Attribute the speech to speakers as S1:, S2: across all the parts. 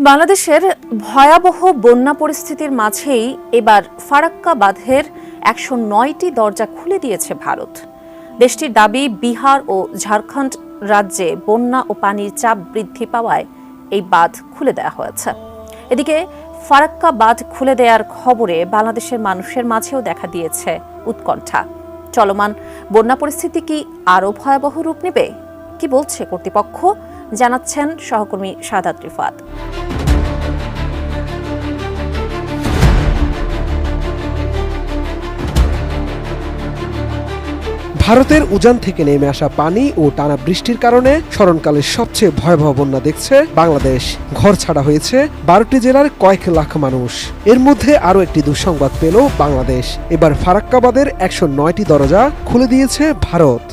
S1: বাংলাদেশের ভয়াবহ বন্যা পরিস্থিতির মাঝেই এবার ফারাক্কা বাঁধের ১০৯টি দরজা খুলে দিয়েছে ভারত। দেশটির দাবি, বিহার ও ঝাড়খণ্ড রাজ্যে বন্যা ও পানির চাপ বৃদ্ধি পাওয়ায় এই বাঁধ খুলে দেওয়া হয়েছে। এদিকে ফারাক্কা বাঁধ খুলে দেওয়ার খবরে বাংলাদেশের মানুষের মাঝেও দেখা দিয়েছে উৎকণ্ঠা। চলমান বন্যা পরিস্থিতি কি আরও ভয়াবহ রূপ নেবে? কি বলছে কর্তৃপক্ষ, জানাচ্ছেন সহকর্মী শাহাদাত রিফাত।
S2: ভারতের উজান থেকে নেমে আসা পানি ও টানা বৃষ্টির কারণে স্মরণকালের সবচেয়ে ভয়াবহ বন্যা দেখছে বাংলাদেশ। ঘর ছাড়া হয়েছে 12টি জেলার কয়েক লাখ মানুষ। এর মধ্যে আরও একটি দুঃসংবাদ পেল বাংলাদেশ। এবার ফারাক্কা বাঁধের ১০৯টি দরজা খুলে দিয়েছে ভারত।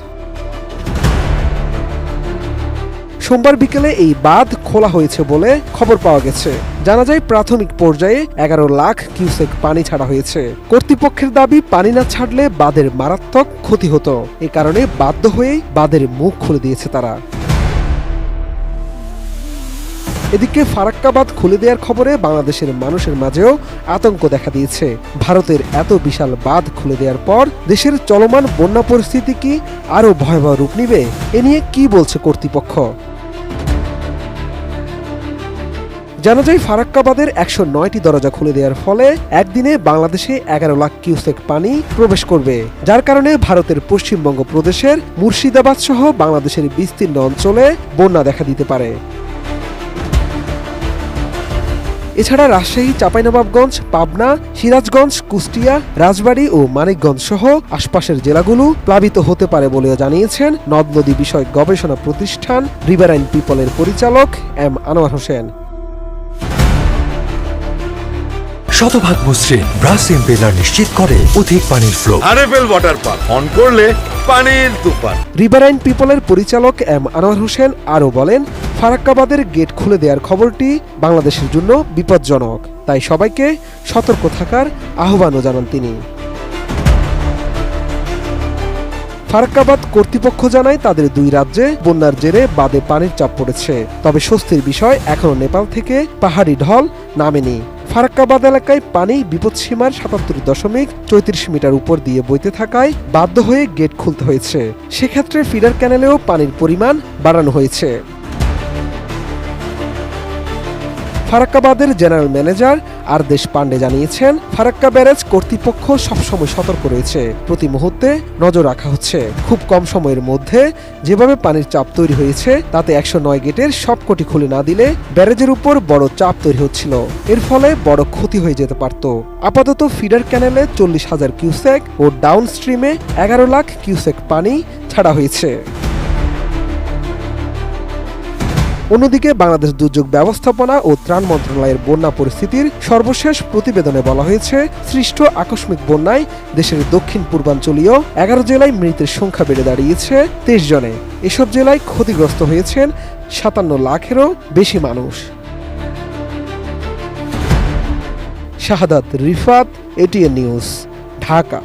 S2: সোমবার বিকেলে এই বাঁধ খোলা হয়েছে বলে খবর পাওয়া গেছে। জানা যায়, প্রাথমিক পর্যায়ে ১১ লাখ কিউসেক পানি ছাড়া হয়েছে। কর্তৃপক্ষের দাবি, পানি না ছাড়লে বাঁধের মারাত্মক ক্ষতি হতো। এ কারণে বাধ্য হয়েই বাঁধের মুখ খুলে দিয়েছে তারা। এদিকে ফারাক্কা বাঁধ খুলে দেওয়ার খবরে বাংলাদেশের মানুষের মাঝেও আতঙ্ক দেখা দিয়েছে। ভারতের এত বিশাল বাঁধ খুলে দেওয়ার পর দেশের চলমান বন্যা পরিস্থিতি কি আরও ভয়াবহ রূপ নিবে? এ নিয়ে কি বলছে কর্তৃপক্ষ? জানা যায়, ফারাক্কা বাঁধের ১০৯টি দরজা খুলে দেওয়ার ফলে একদিনে বাংলাদেশে ১১ লাখ কিউসেক পানি প্রবেশ করবে, যার কারণে ভারতের পশ্চিমবঙ্গ প্রদেশের মুর্শিদাবাদ সহ বাংলাদেশের বিস্তীর্ণ অঞ্চলে বন্যা দেখা দিতে পারে। এছাড়া রাজশাহী, চাঁপাইনবাবগঞ্জ, পাবনা, সিরাজগঞ্জ, কুষ্টিয়া, রাজবাড়ী ও মানিকগঞ্জ সহ আশপাশের জেলাগুলো প্লাবিত হতে পারে বলেও জানিয়েছেন নদ নদী বিষয়ক গবেষণা প্রতিষ্ঠান রিভারাইন পিপলের পরিচালক এম আনোয়ার হোসেন।
S3: শতভাগ মসৃণ ব্রাশ ইম্পেলার নিশ্চিত করে অধিক পানির flow.
S4: RFL water pump on করলে পানির তুফান।
S2: রিভারাইন পিপলের পরিচালক এম আনোয়ার হোসেন আরও বলেন, ফারাক্কা বাঁধের গেট খুলে দেওয়ার খবরটি বাংলাদেশের জন্য বিপজ্জনক, তাই সবাইকে সতর্ক থাকার আহ্বানও জানান তিনি। ফারাক্কা বাঁধ কর্তৃপক্ষ জানায়, তাদের দুই রাজ্যে বন্যার জেরে বাঁধে পানির চাপ পড়েছে। তবে স্বস্তির বিষয়, এখনও নেপাল থেকে পাহাড়ি ঢল নামেনি। ফারাক্কা বাঁধ এলাকায় পানি বিপদসীমার ৭৭.৩৪ মিটার উপর দিয়ে বইতে থাকায় বাধ্য হয়ে গেট খুলতে হয়েছে। সেক্ষেত্রে ফিডার ক্যানেলেও পানির পরিমাণ বাড়ানো হয়েছে। ফারাক্কা বাঁধের জেনারেল ম্যানেজার আরদেশ পান্ডে জানিয়েছেন, ফারাক্কা ব্যারেজ কর্তৃপক্ষ সবসময় সতর্ক রয়েছে। প্রতি মুহূর্তে নজর রাখা হচ্ছে। খুব কম সময়ের মধ্যে যেভাবে পানির চাপ তৈরি হয়েছে, তাতে ১০৯ গেটের সবকটি খুলে না দিলে ব্যারেজের উপর বড় চাপ তৈরি হচ্ছিল। এর ফলে বড় ক্ষতি হয়ে যেতে পারত। আপাতত ফিডার ক্যানেলে ৪০,০০০ কিউসেক ও ডাউন স্ট্রিমে ১১ লাখ কিউসেক পানি ছাড়া হয়েছে। অন্যদিকে বাংলাদেশ দুর্যোগ ব্যবস্থাপনা ও ত্রাণ মন্ত্রণালয়ের বন্যা পরিস্থিতির সর্বশেষ প্রতিবেদনে বলা হয়েছে, সৃষ্ট আকস্মিক বন্যায় দেশের দক্ষিণ পূর্বাঞ্চলীয় ১১ জেলায় মৃতের সংখ্যা বেড়ে দাঁড়িয়েছে ২৩ জনে। এসব জেলায় ক্ষতিগ্রস্ত হয়েছেন ৫৭ লাখেরও বেশি মানুষ। শাহাদাত রিফাত, এটিএন নিউজ, ঢাকা।